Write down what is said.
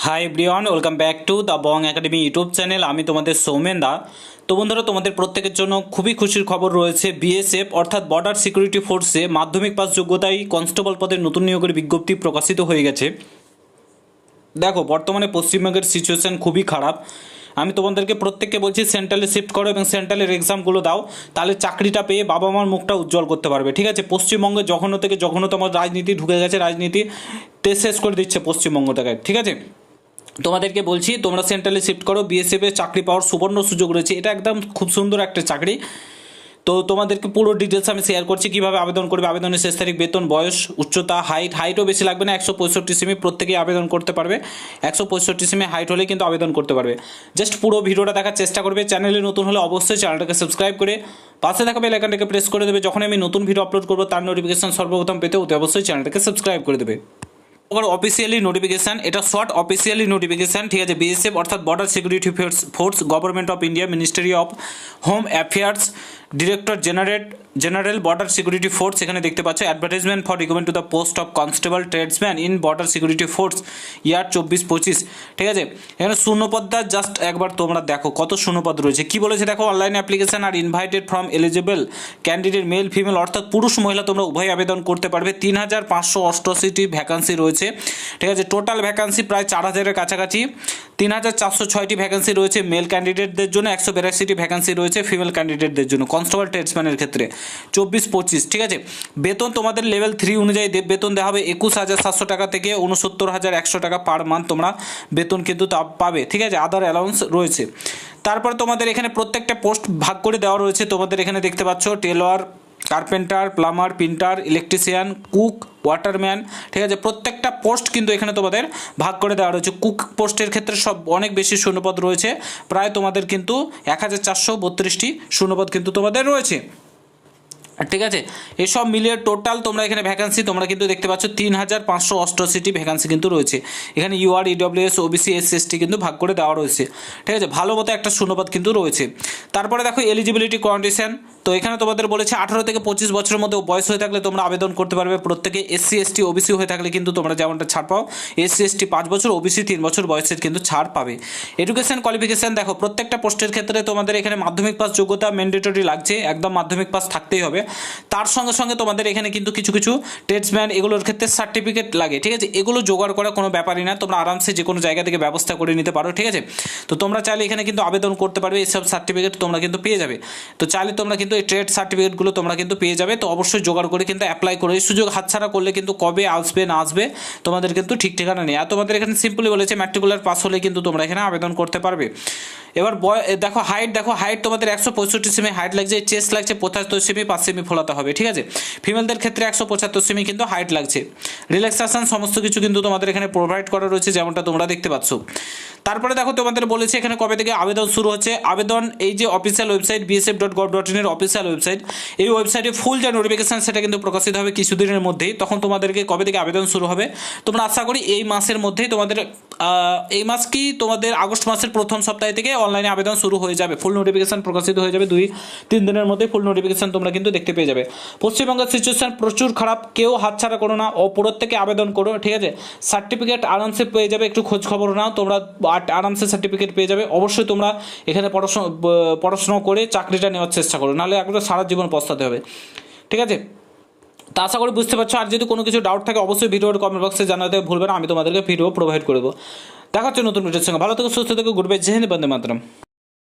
Hi everyone, welcome back to the Bong academy YouTube channel. আমি তোমাদের সৌমেন দা। তো বন্ধুরা, তোমাদের প্রত্যেকের জন্য খুবই খুশির খবর রয়েছে। বিএসএফ অর্থাৎ বর্ডার সিকিউরিটি ফোর্সে মাধ্যমিক পাস যোগ্যতায় কনস্টেবল পদের নতুন নিয়োগের বিজ্ঞপ্তি প্রকাশিত হয়ে গেছে। দেখো, বর্তমানে পশ্চিমবঙ্গের সিচুয়েশান খুবই খারাপ। আমি তোমাদেরকে প্রত্যেককে বলছি সেন্ট্রালে শিফট করো এবং সেন্ট্রালের এক্সামগুলো দাও, তাহলে চাকরিটা পেয়ে বাবা মার মুখটা উজ্জ্বল করতে পারবে। ঠিক আছে, পশ্চিমবঙ্গে জঘন্য থেকে জঘন্যতম রাজনীতি ঢুকে গেছে, রাজনীতিতে শেষ করে দিচ্ছে পশ্চিমবঙ্গটাকে। ঠিক আছে, তোমাদেরকে বলছি তোমরা সেন্ট্রালে শিফট করো, বিএসএফে চাকরি পাওয়ার সুবর্ণ সুযোগ রয়েছে। এটা একদম খুব সুন্দর একটা চাকরি। তো তোমাদেরকে পুরো ডিটেলস আমি শেয়ার করছি কীভাবে আবেদন করবে, আবেদনের শেষ তারিখ, বেতন, বয়স, উচ্চতা, হাইটও বেশি লাগবে না, 165 সেমি প্রত্যেকেই আবেদন করতে পারবে। 165 সেমি হাইট হলে কিন্তু আবেদন করতে পারবে। জাস্ট পুরো ভিডিওটা দেখার চেষ্টা করবে। চ্যানেলে নতুন হলে অবশ্যই চ্যানেলটাকে সাবস্ক্রাইব করে পাশে থাকা বেল আইকনটাকে প্রেস করে দেবে। যখন আমি নতুন ভিডিও আপলোড করবো তার নোটিফিকেশন সর্বপ্রথম পেতে অতি অবশ্যই চ্যানেলটাকে সাবস্ক্রাইব করে দেবে। অফিসিয়ালি নোটিফিকেশান, এটা শর্ট অফিসিয়ালি নোটিফিকেশান। ঠিক আছে, বিএসএফ অর্থাৎ border security force, government of India, ministry of home affairs, director general border security force. এখানে দেখতে পাচ্ছ advertisement for recruitment to the post of constable tradesman in border security force year 24-25। ঠিক আছে, এখানে শূন্যপদটা just একবার তোমরা দেখো কত শূন্যপদ রয়েছে। কি বলেছে দেখো, online application are invited from eligible candidate male female, অর্থাৎ পুরুষ মহিলা তোমরা উভয় আবেদন করতে পারবে। 3588টি ভ্যাকান্সি রয়েছে। ঠিক আছে, টোটাল ভ্যাকান্সি প্রায় 4000-এর কাছাকাছি। 3406টি ভ্যাকান্সি রয়েছে মেল ক্যান্ডিডেটদের জন্য, 182টি ভ্যাকান্সি রয়েছে ফিমেল ক্যান্ডিডেটদের জন্য কনস্টেবল ট্রেডসম্যানের ক্ষেত্রে 24-25। ঠিক আছে, বেতন তোমাদের লেভেল 3 অনুযায়ী বেতন দেওয়া হবে 21700 টাকা থেকে 69100 টাকা পার মান্থ তোমরা বেতন কিন্তু পাবে। ঠিক আছে, আদার অ্যালাউন্স রয়েছে। তারপর তোমাদের এখানে প্রত্যেকটা পোস্ট ভাগ করে দেওয়া রয়েছে। তোমাদের এখানে দেখতে পাচ্ছ Taylor, carpenter, plumber, printer, electrician, cook, waterman. ঠিক আছে, প্রত্যেকটা পোস্ট কিন্তু এখানে তোমাদের ভাগ করে দেওয়া রয়েছে। কুক পোস্টের ক্ষেত্রে সব অনেক বেশি শূন্যপদ রয়েছে, প্রায় তোমাদের কিন্তু 1432টি শূন্যপদ কিন্তু তোমাদের রয়েছে। ঠিক আছে, এসব মিলিয়ে টোটাল তোমরা এখানে ভ্যাকান্সি তোমরা কিন্তু দেখতে পাচ্ছ 3588টি ভ্যাকান্সি কিন্তু রয়েছে। এখানে ইউআর, ইডব্লিউএস, ওবিসি, এসসি কিন্তু ভাগ করে দেওয়া রয়েছে। ঠিক আছে, ভালো মতো একটা শূন্যপদ কিন্তু রয়েছে। তারপরে দেখো এলিজিবিলিটি কন্ডিশন। তো এখানে তোমাদের বলেছে 18 থেকে 25 বছরের মধ্যে বয়স হয়ে থাকলে তোমরা আবেদন করতে পারবে প্রত্যেকে। এসসি, এসটি, ওবিসি হয়ে থাকলে কিন্তু তোমরা যেমনটা ছাড় পাও, এসসি এসটি 5 বছর, ওবিসি 3 বছর বয়সের কিন্তু ছাড় পাবে। এডুকেশন কোয়ালিফিকেশান দেখো, প্রত্যেকটা পোস্টের ক্ষেত্রে তোমাদের এখানে মাধ্যমিক পাস যোগ্যতা ম্যান্ডেটরি লাগছে, একদম মাধ্যমিক পাস থাকতেই হবে। তার সঙ্গে সঙ্গে তোমাদের এখানে কিন্তু কিছু কিছু ট্রেডসম্যান এগুলোর ক্ষেত্রে সার্টিফিকেট লাগে। ঠিক আছে, এগুলো জোগাড় করা কোনো ব্যাপারই না, তোমরা আরামসে যে কোনো জায়গা থেকে ব্যবস্থা করে নিতে পারো। ঠিক আছে, তো তোমরা চাইলে এখানে কিন্তু আবেদন করতে পারবে, এইসব সার্টিফিকেট তোমরা কিন্তু পেয়ে যাবে। তো চাইলে তোমরা কিন্তু এই ট্রেড সার্টিফিকেটগুলো তোমরা কিন্তু পেয়ে যাবে। তো অবশ্যই জোগাড় করে কিন্তু অ্যাপ্লাই করে, এই সুযোগ হাতছাড়া করলে কিন্তু কবে আসবে না আসবে তোমাদের কিন্তু ঠিক ঠিকানা নেই। আর তোমাদের এখানে সিম্পলি বলেছে ম্যাট্রিকুলার পাস হলে কিন্তু তোমরা এখানে আবেদন করতে পারবে। এবার দেখো হাইট তোমাদের 165 সেমি হাইট লাগছে, চেস্ট লাগছে 75 সেমি, 5 সেমি ফোলাতে হবে। ঠিক আছে, ফিমেলদের ক্ষেত্রে 175 সেমি কিন্তু হাইট লাগছে। রিল্যাক্সেশন সমস্ত কিছু কিন্তু তোমাদের এখানে প্রোভাইড করা রয়েছে, যেমনটা তোমরা দেখতে পাচ্ছ। তারপরে দেখো তোমাদের বলেছে এখানে কবে থেকে আবেদন শুরু হচ্ছে। আবেদন এই যে অফিসিয়াল ওয়েবসাইট bsf.gov.in এর অফিসিয়াল ওয়েবসাইট, এই ওয়েবসাইটে ফুল যে নোটিফিকেশান সেটা কিন্তু প্রকাশিত হবে কিছুদিনের মধ্যেই। তখন তোমাদেরকে কবে থেকে আবেদন শুরু হবে তোমরা আশা করি এই মাসের মধ্যেই তোমাদের এই মাস কি তোমাদের আগস্ট মাসের প্রথম সপ্তাহ থেকে অনলাইনে আবেদন শুরু হয়ে যাবে। ফুল নোটিফিকেশান প্রকাশিত হয়ে যাবে, 2-3 দিনের মধ্যে ফুল নোটিফিকেশান তোমরা কিন্তু দেখতে পেয়ে যাবে। পশ্চিমবঙ্গের সিচুয়েশান প্রচুর খারাপ, কেউ হাতছাড়া করো না, থেকে আবেদন করো। ঠিক আছে, সার্টিফিকেট আরামসে পেয়ে যাবে, একটু খোঁজ খবর নাও, তোমরা আরামসে সার্টিফিকেট পেয়ে যাবে। অবশ্যই তোমরা এখানে পড়াশোনা করে চাকরিটা নেওয়ার চেষ্টা করো, নাহলে একদম সারা জীবন পস্তাতে হবে। ঠিক আছে, তা আশা করি বুঝতে পারছো। আর যদি কোনো কিছু ডাউট থাকে অবশ্যই ভিডিওর কমেন্ট বক্সে জানাতে ভুলবে না, আমি তোমাদেরকে ভিডিও প্রোভাইড করে দেবো। দেখা হচ্ছে নতুন ভিডিওর সঙ্গে। ভালো থেকো, সুস্থ থেকো, গুড বাই, জয় হিন্দ, বন্দে মাতরম।